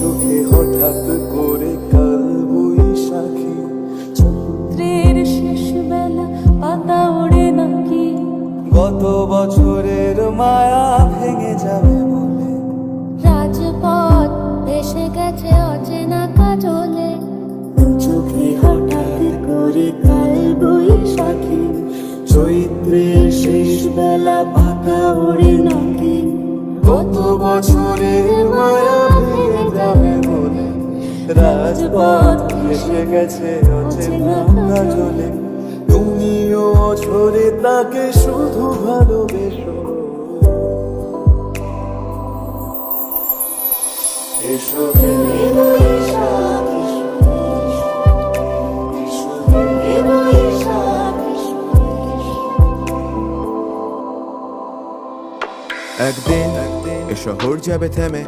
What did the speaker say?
চোখে হঠাৎ করে কাল বৈশাখী, চৈত্রের শেষ বেলা পাতা ওড়ে নাকি, গত বছরের মায়া ভেঙে যাবে বলে, রাজপথ ভেসে গেছে অচেনা কাজলে, চোখে হঠাৎ করে কাল বৈশাখী, চৈত্রের শেষ বেলা পাতা ওড়ে নাকি, গত বছরের মায়া ভেঙে যাবে বলে, রাজপথ ভেসে গেছে অচেনা কাজলে। তুমিও ঝরে তাকে শুধু ভালোবেসো, এসো হে বৈশাখ, এসো হে বৈশাখ। একদিন এ শহর যাবে থেমে,